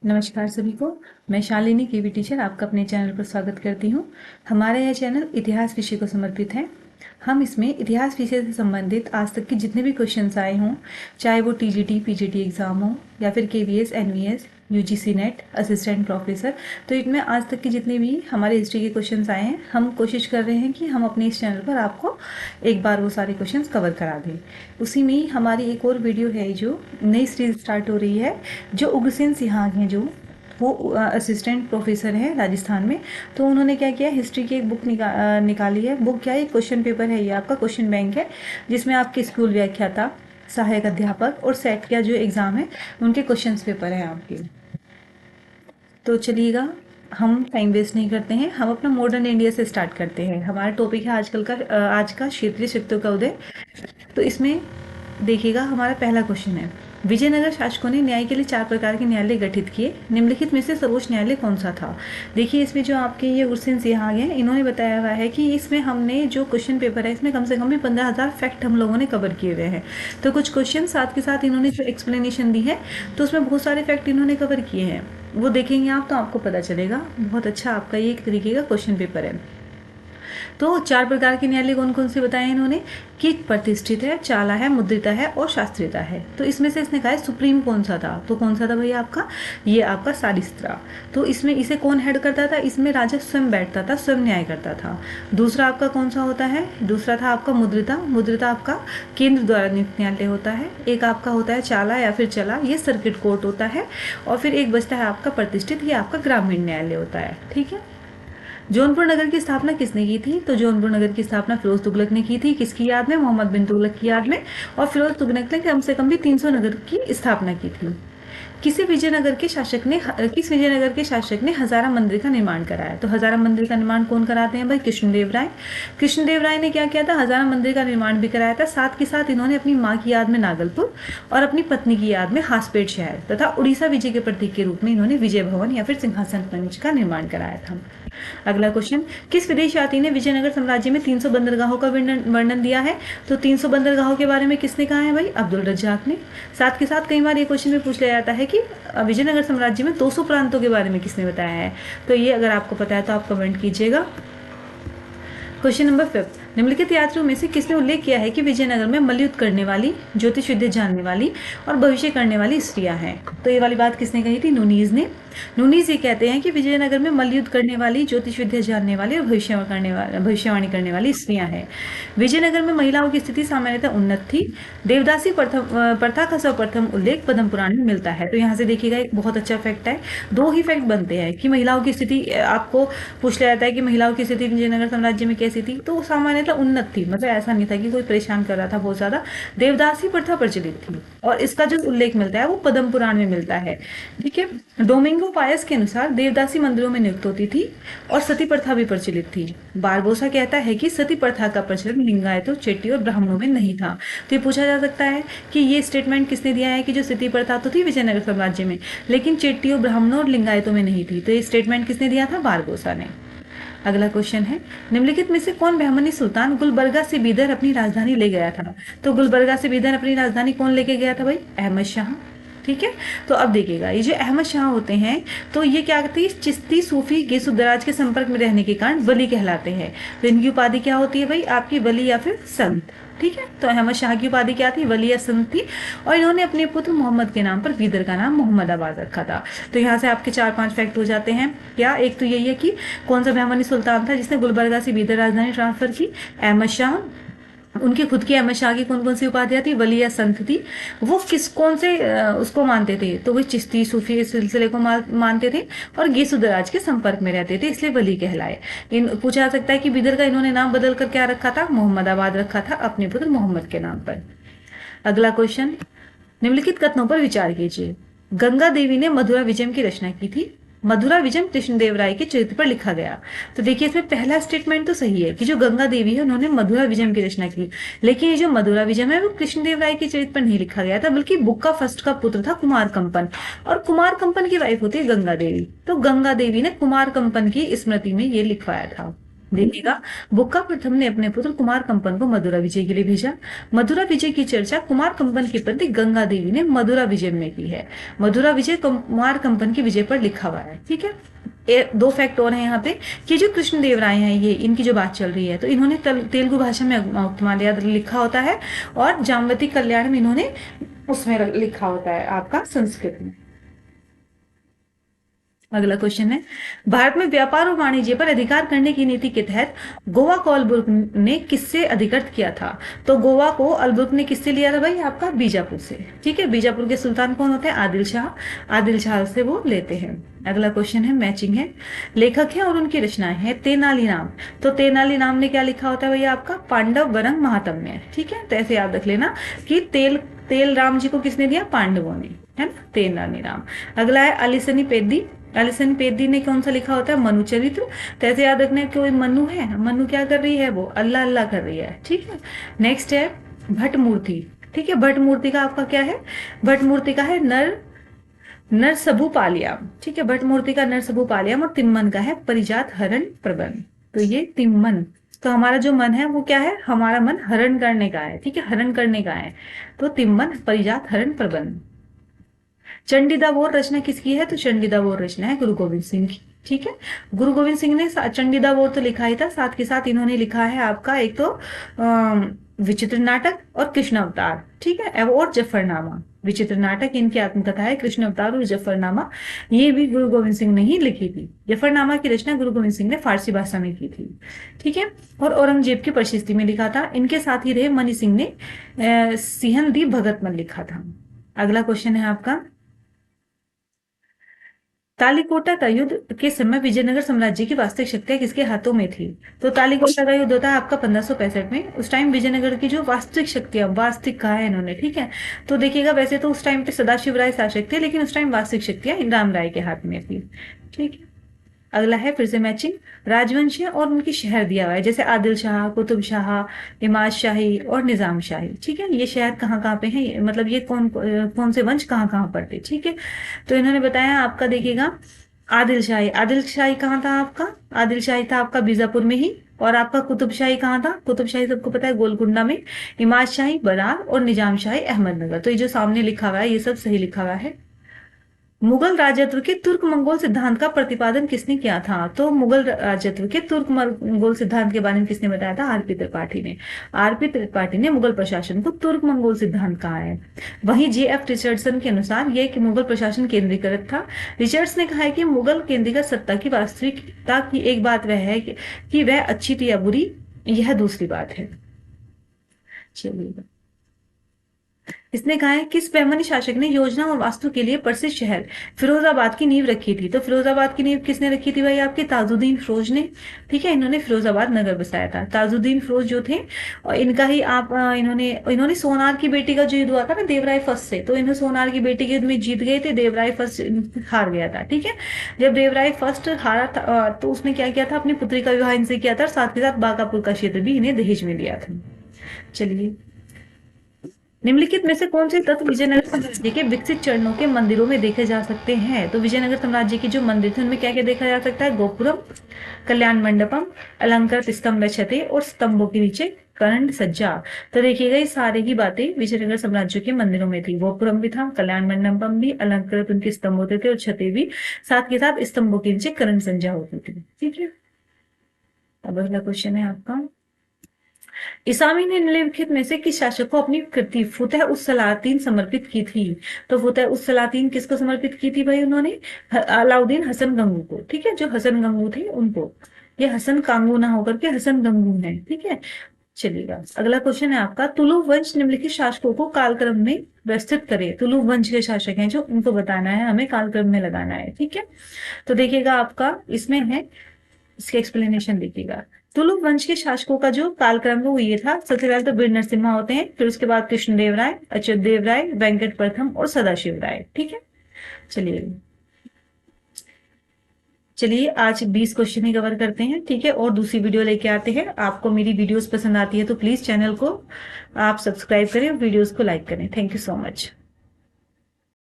नमस्कार सभी को। मैं शालिनी केवी टीचर आपका अपने चैनल पर स्वागत करती हूँ। हमारा यह चैनल इतिहास विषय को समर्पित है। हम इसमें इतिहास विषय से संबंधित आज तक के जितने भी क्वेश्चंस आए हों, चाहे वो टीजीटी पीजीटी एग्जाम हो या फिर KVS NVS UGC NET assistant professor, तो इनमें आज तक के जितने भी हमारे हिस्ट्री के क्वेश्चंस आए हैं, हम कोशिश कर रहे हैं कि हम अपने इस चैनल पर आपको एक बार वो सारे क्वेश्चंस कवर करा दें। उसी में हमारी एक और वीडियो है जो नई सीरीज स्टार्ट हो रही है, जो उग्रसेन सिहाग हैं, जो वो असिस्टेंट प्रोफेसर है राजस्थान में। तो उन्होंने क्या किया, हिस्ट्री की एक बुक निकाली है। बुक क्या है, क्वेश्चन पेपर है, ये आपका क्वेश्चन बैंक है, जिसमें आपके स्कूल व्याख्याता, सहायक अध्यापक और सेट का जो एग्जाम है उनके क्वेश्चन पेपर है आपके। तो चलिएगा, हम टाइम वेस्ट नहीं करते हैं, हम अपना मॉडर्न इंडिया से स्टार्ट करते हैं। हमारा टॉपिक है आज का क्षेत्रीय शक्तियों का उदय। तो इसमें देखिएगा, हमारा पहला क्वेश्चन है, विजयनगर शासकों ने न्याय के लिए 4 प्रकार के न्यायालय गठित किए, निम्नलिखित में से सर्वोच्च न्यायालय कौन सा था। देखिए, इसमें जो आपके ये उग्रसेन सिहाग हैं, इन्होंने बताया हुआ है कि इसमें हमने जो क्वेश्चन पेपर है, इसमें कम से कम भी 15,000 फैक्ट हम लोगों ने कवर किए हुए हैं। तो कुछ क्वेश्चन साथ के साथ इन्होंने जो एक्सप्लेनेशन दी है, तो उसमें बहुत सारे फैक्ट इन्होंने कवर किए हैं, वो देखेंगे आप तो आपको पता चलेगा। बहुत अच्छा आपका ये एक तरीके का क्वेश्चन पेपर है। तो 4 प्रकार के न्यायालय कौन कौन से बताए इन्होंने, कि प्रतिष्ठित है, चाला है, मुद्रिता है और शास्त्रीयता है। तो इसमें से इसने कहा है सुप्रीम कौन सा था, तो कौन सा था भैया आपका, ये आपका सारिस्त्रा। तो इसमें इसे कौन हेड करता था, इसमें राजा स्वयं बैठता था, स्वयं न्याय करता था। दूसरा आपका कौन सा होता है, दूसरा था आपका मुद्रिता। मुद्रिता आपका केंद्र द्वारा नियुक्त न्यायालय होता है। एक आपका होता है चाला या फिर चला, ये सर्किट कोर्ट होता है। और फिर एक बचता है आपका प्रतिष्ठित, ये आपका ग्रामीण न्यायालय होता है। ठीक है। जौनपुर नगर की स्थापना किसने की थी, तो जौनपुर नगर की स्थापना फिरोज तुगलक ने की थी। किसकी याद में, मोहम्मद बिन तुगलक की याद में। और फिरोज तुगलक ने कम से कम भी 300 नगर की स्थापना की थी। किस विजयनगर के शासक ने हजारा मंदिर का निर्माण कराया, तो हजारा मंदिर का निर्माण कौन कराते हैं भाई, कृष्णदेव राय। कृष्णदेव राय ने क्या किया था, हजारा मंदिर का निर्माण भी कराया था। साथ के साथ इन्होंने अपनी माँ की याद में नागलपुर और अपनी पत्नी की याद में हासपेट शहर तथा उड़ीसा विजय के प्रतीक के रूप में इन्होंने विजय भवन या फिर सिंहासन पंच का निर्माण कराया था। अगला क्वेश्चन, किस विदेश यात्री ने विजयनगर साम्राज्य में 300 बंदरगाहों का वर्णन दिया है, तो 300 बंदरगाहों के बारे में किसने कहा है भाई, अब्दुल रज्जाक ने। साथ के साथ कई बार ये क्वेश्चन में पूछ लिया जाता है कि विजयनगर साम्राज्य में 200 प्रांतों के बारे में किसने बताया है, तो ये अगर आपको पता है तो आप कमेंट कीजिएगा। क्वेश्चन नंबर 5, निम्नलिखित यात्रियों में से किसने उल्लेख किया है कि विजयनगर में मल्लयुद्ध करने वाली, ज्योतिष विद्या जानने वाली और भविष्य करने वाली स्त्रियां हैं, तो ये वाली बात किसने कही थी, नुनीज ने। नुनीज ये कहते हैं कि विजयनगर में मल्लयुद्ध करने वाली, ज्योतिष विद्या जानने वाली और भविष्यवाणी करने वाली स्त्रियां हैं। विजयनगर में महिलाओं की स्थिति सामान्यतः उन्नत थी। देवदासी प्रथा का सर्वप्रथम उल्लेख पद्म पुराण में मिलता है। तो यहाँ से देखिएगा, एक बहुत अच्छा फैक्ट है, 2 ही फैक्ट बनते हैं कि महिलाओं की स्थिति आपको पूछ लिया जाता है कि महिलाओं की स्थिति विजयनगर साम्राज्य में कैसी थी, तो सामान्यतः उन्नत थी, मतलब ऐसा नहीं था कि कोई परेशान कर रहा था बहुत ज्यादा। देवदासी प्रथा प्रचलित थी और इसका जो उल्लेख मिलता है वो पद्म पुराण में मिलता है। ठीक है। डोमिंगो पायस के अनुसार देवदासी मंदिरों में नियुक्त होती थी और सती प्रथा भी प्रचलित थी। बारबोसा कहता है कि सती प्रथा का प्रचलन लिंगायतों, चेट्टी और ब्राह्मणों में नहीं था। तो ये पूछा जा सकता है कि ये स्टेटमेंट किसने दिया है कि जो सती प्रथा तो थी विजयनगर साम्राज्य में, लेकिन चेट्टियों, ब्राह्मणों और लिंगायतों में नहीं थी। तो ये स्टेटमेंट किसने दिया था, बारबोसा ने। अगला क्वेश्चन है, निम्नलिखित में से कौन बहमनी सुल्तान गुलबर्गा से बीदर अपनी राजधानी ले गया था, तो गुलबर्गा से बीदर अपनी राजधानी कौन लेके गया था भाई, अहमद शाह। ठीक है। तो अब देखिएगा, ये जो अहमद शाह होते हैं, तो ये क्या करते हैं, चिश्ती सूफी गेसुदराज के संपर्क में रहने के कारण वली कहलाते हैं। तो इनकी उपाधि क्या होती है भाई, आपकी वली या फिर संत। ठीक है। तो अहमद शाह की उपाधि क्या थी, वली या संत थी। और इन्होंने अपने पुत्र मोहम्मद के नाम पर बीदर का नाम मोहम्मदाबाद रखा था। तो यहाँ से आपके 4-5 फैक्ट हो जाते हैं। क्या, एक तो यही है कि कौन सा बहमनी सुल्तान था जिसने गुलबर्गा से बीदर राजधानी ट्रांसफर की, अहमद शाह। उनकी खुद की अहमद शाह की कौन कौन सी उपाधियां थी, वली या संत थी। वो कौन से उसको मानते थे, तो वो चिश्ती सूफी सिलसिले को मानते थे और गेसुदराज के संपर्क में रहते थे, इसलिए वली कहलाए। पूछा जा सकता है कि बिदर का इन्होंने नाम बदल कर क्या रखा था, मोहम्मदाबाद रखा था, अपने पुत्र मोहम्मद के नाम पर। अगला क्वेश्चन, निम्नलिखित कथनों पर विचार कीजिए। गंगा देवी ने मधुरा विजयम की रचना की थी। मधुरा विजयम कृष्णदेव राय के चरित्र पर लिखा गया। तो देखिए, इसमें पहला स्टेटमेंट तो सही है कि जो गंगा देवी है उन्होंने मधुरा विजयम की रचना की, लेकिन ये जो मधुरा विजयम है वो कृष्णदेव राय के चरित्र पर नहीं लिखा गया था, बल्कि बुक्का फर्स्ट का पुत्र था कुमार कंपन, और कुमार कंपन की वाइफ होती है गंगा देवी। तो गंगा देवी ने कुमार कंपन की स्मृति में ये लिखवाया था। देखिएगा, बुक्का प्रथम ने अपने पुत्र कुमार कंपन को मदुरा विजय के लिए भेजा। मदुरा विजय की चर्चा कुमार कंपन की पत्नी गंगा देवी ने मदुरा विजय में की है। मदुरा विजय कुमार कंपन की विजय पर लिखा हुआ है। ठीक है, दो फैक्ट और हैं यहाँ पे कि जो कृष्णदेव राय हैं, ये इनकी जो बात चल रही है, तो इन्होंने तेलुगु भाषा में अग्निमाल्या लिखा होता है और जामवती कल्याण में इन्होंने उसमें लिखा होता है आपका संस्कृत में। अगला क्वेश्चन है, भारत में व्यापार और वाणिज्य पर अधिकार करने की नीति के तहत गोवा को अलबुर्ग ने किससे अधिकृत किया था? तो गोवा को अलबुर्ग ने किससे लिया था भाई? आपका बीजापुर से। ठीक है, बीजापुर के सुल्तान कौन होते हैं? आदिल शाह। आदिल शाह से वो लेते हैं। अगला क्वेश्चन है, मैचिंग है, लेखक है और उनकी रचनाएं हैं तेनाली राम। तो तेनाली राम ने क्या लिखा होता है भैया? आपका पांडव वरंग महात्म्य। ठीक है, तो ऐसे याद रख लेना कि तेल राम जी को किसने दिया? पांडवों ने, है ना, तेनाली राम। अगला है अलिसनी पेद्दी। अलिसन पेद्दी ने कौन सा लिखा होता है? मनु चरित्र। तो ऐसे याद रखना, कोई मनु है, मनु क्या कर रही है? वो अल्लाह अल्लाह कर रही है। ठीक है, नेक्स्ट है भट्ट मूर्ति। ठीक है, भट्ट मूर्ति का आपका क्या है? भट्ट मूर्ति का है नरसबू पालियाम। ठीक है, भट्ट मूर्ति का नरसबू पालियाम। और तिम्मन का है परिजात हरण प्रबंध। तो ये तिम्मन, तो हमारा जो मन है वो क्या है? हमारा मन हरण करने का है। ठीक है, हरण करने का है, तो तिम्मन परिजात हरण प्रबंध। चंडी द वोर रचना किसकी है? तो चंडी द वोर रचना है गुरु गोविंद सिंह की। ठीक है, गुरु गोविंद सिंह ने चंडी द वोर तो लिखा ही था, साथ के साथ इन्होंने लिखा है आपका एक तो विचित्र नाटक और कृष्ण अवतार। ठीक है, और जफरनामा। विचित्र नाटक इनकी आत्मकथा है, कृष्ण अवतार और जफरनामा ये भी गुरु गोविंद सिंह ने ही लिखी थी। जफरनामा की रचना गुरु गोविंद सिंह ने फारसी भाषा में की थी। ठीक है, और औरंगजेब की प्रशस्ति में लिखा था। इनके साथ ही रहे मणि सिंह ने सिहनदीप भगत में लिखा था। अगला क्वेश्चन है आपका, तालीकोटा का युद्ध के समय विजयनगर साम्राज्य की वास्तविक शक्तियां किसके हाथों में थी? तो तालीकोटा का युद्ध होता है आपका 1565 में। उस टाइम विजयनगर की जो वास्तविक शक्तियां, वास्तविक कहा है इन्होंने। ठीक है, तो देखिएगा, वैसे तो उस टाइम पे सदाशिव राय शासक थे, लेकिन उस टाइम वास्तविक शक्तियां राम राय के हाथ में थी। ठीक है, अगला है फिर से मैचिंग, राजवंश और उनकी शहर दिया हुआ है, जैसे आदिल शाह, कुतुब शाह, इमाद शाही और निजाम शाही। ठीक है, ये शहर कहाँ कहाँ पे हैं, मतलब ये कौन से वंश कहाँ कहाँ पर थे। ठीक है, तो इन्होंने बताया आपका, देखिएगा, आदिल शाही। आदिल शाही कहाँ था आपका? आदिल शाही था आपका बीजापुर में ही। और आपका कुतुब शाही कहाँ था? कुतुब शाही सबको पता है, गोलकुंडा में। इमाद शाही बरार और निजाम शाही अहमदनगर। तो ये जो सामने लिखा हुआ है ये सब सही लिखा हुआ है। मुगल राजत्व के तुर्क मंगोल सिद्धांत का प्रतिपादन किसने किया था? तो मुगल राजत्व के तुर्क मंगोल सिद्धांत के बारे में किसने बताया था? आरपी त्रिपाठी ने। आरपी त्रिपाठी ने मुगल प्रशासन को तुर्क मंगोल सिद्धांत कहा है। वहीं जे.एफ. रिचर्डसन के अनुसार यह कि मुगल प्रशासन केंद्रीकृत था। रिचर्ड्स ने कहा है कि मुगल केंद्रीकृत सत्ता की वास्तविकता की एक बात वह है कि वह अच्छी थी या बुरी, यह दूसरी बात है। चलिए, इसने कहा है किस बहमनी शासक ने योजना और वास्तु के लिए प्रसिद्ध शहर फिरोजाबाद की नींव रखी थी? तो फिरोजाबाद की नींव किसने रखी थी भाई? आपके ताजुद्दीन फिरोज ने। ठीक है, इन्होंने फिरोजाबाद नगर बसाया था। ताजुद्दीन फिरोज जो थे, और इनका ही आप इन्होंने सोनार की बेटी का जो युद्ध हुआ था ना देवराय फर्स्ट से, तो इन्होंने सोनार की बेटी के युद्ध में जीत गए थे, देवराय फर्स्ट हार गया था। ठीक है, जब देवराय फर्स्ट हारा था तो उसने क्या किया था? अपनी पुत्री का विवाह इनसे किया था, और साथ के साथ बांकापुर का क्षेत्र भी इन्हें दहेज में दिया था। चलिए, निम्नलिखित में से कौन से तत्व विजयनगर साम्राज्य के विकसित चरणों के मंदिरों में देखे जा सकते हैं? तो विजयनगर साम्राज्य के जो मंदिर थे उनमें क्या क्या देखा जा सकता है? गोपुरम, कल्याण मंडपम, अलंकृत स्तंभ छते और स्तंभों के नीचे कर्ण सज्जा। तो देखिएगा, ये सारे की बातें विजयनगर साम्राज्य के मंदिरों में थी। गोपुरम भी था, कल्याण मंडपम भी, अलंकृत उनके स्तंभ होते थे और छते भी, साथ के साथ स्तंभों के नीचे कर्ण सज्जा होती थी। ठीक है, अब अगला क्वेश्चन है आपका, इसामी ने निम्नलिखित में से किस शासक को अपनी कृति फुतह उस सलातीन समर्पित की थी? तो फुतह उस सलातीन किसको समर्पित की थी भाई? उन्होंने अलाउद्दीन हसन गंगू को। ठीक है, जो हसन गंगू थे उनको। ये हसन कांगू ना होकर के हसन गंगू है। ठीक है, चलिएगा, अगला क्वेश्चन है आपका, तुलुक वंश निम्नलिखित शासकों को कालक्रम में व्यवस्थित करे। तुलुक वंश के शासक हैं जो, उनको बताना है हमें, कालक्रम में लगाना है। ठीक है, तो देखिएगा आपका इसमें है, इसके एक्सप्लेनेशन देखिएगा। तुलुक वंश के शासकों का जो कालक्रम है वो ये था, सबसे पहले तो वीर नरसिम्हा होते हैं, फिर उसके बाद कृष्णदेव राय, अच्युत देव राय, वेंकट प्रथम और सदाशिव राय। ठीक है, चलिए आज 20 क्वेश्चन ही कवर करते हैं। ठीक है, और दूसरी वीडियो लेके आते हैं। आपको मेरी वीडियोस पसंद आती है तो प्लीज चैनल को आप सब्सक्राइब करें और वीडियोस को लाइक करें। Thank you so much.